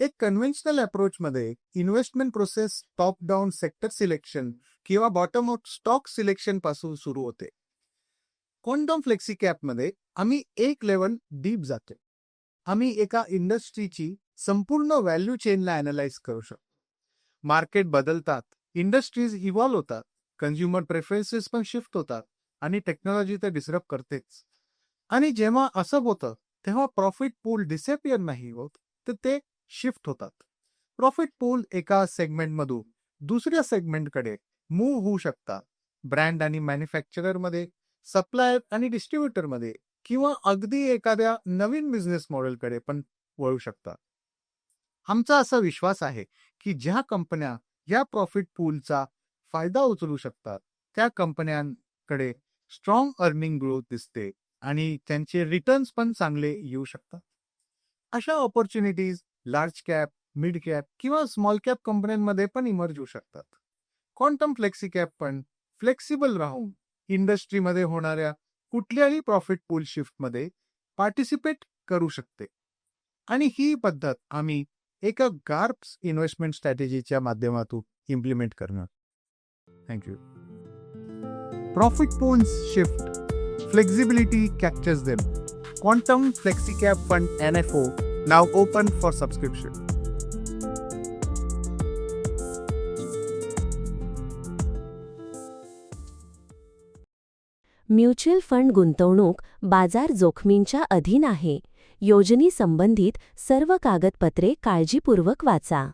एक कन्व्हेन्शनल अप्रोचमध्ये investment process top down sector selection किंवा बॉटम अप स्टॉक सिलेक्शन पासून सुरू होते. क्वांटम फ्लेक्सी कॅपमध्ये आम्ही एक लेवल डीप जातो. आम्ही एका इंडस्ट्रीची संपूर्ण व्हॅल्यू चेनला अॅनालाइज करू शकतो. मार्केट बदलतात, इंडस्ट्रीज इव्हॉल्व्ह होतात, कन्झ्युमर प्रेफरन्सेस पण शिफ्ट होतात आणि टेक्नॉलॉजी तर डिसरप्ट करतेच. आणि जेव्हा असं होतं तेव्हा प्रॉफिट पूल डिसअपियर नाही होत, तर ते शिफ्ट होतात. प्रॉफिट पूल एका सेगमेंटमधून दुसऱ्या सेगमेंटकडे मूव्ह होऊ शकतात. ब्रँड आणि मॅन्युफॅक्चररमध्ये, सप्लायर आणि डिस्ट्रीब्युटरमध्ये किंवा अगदी एखाद्या नवीन बिझनेस मॉडेलकडे पण वळू शकतात. आमचा असा विश्वास आहे की ज्या कंपन्या या प्रॉफिट पूलचा फायदा उचलू शकतात त्या कंपन्यांकडे स्ट्रॉंग अर्निंग ग्रोथ दिसते आणि त्यांचे रिटर्न्स पण चांगले येऊ शकतात. अशा opportunities large cap, mid cap किंवा स्मॉल कॅप कंपन्यांमध्ये पण इमर्ज होऊ शकतात. क्वांटम फ्लेक्सी कॅप पण फ्लेक्सिबल राहून इंडस्ट्रीमध्ये होणाऱ्या कुठल्याही प्रॉफिट पूल शिफ्टमध्ये पार्टिसिपेट करू शकते. आणि ही पद्धत आम्ही एका गार्प्स इन्व्हेस्टमेंट स्ट्रॅटेजीच्या माध्यमातून इम्प्लिमेंट करणार. Thank you. Profit pools shift, flexibility captures them. Quantum flexi cap fund NFO now open for subscription. Mutual fund गुंतवणूक बाजार जोखमींच्या अधीन आहे. योजनेसंबंधित सर्व कागदपत्रे काळजीपूर्वक वाचा.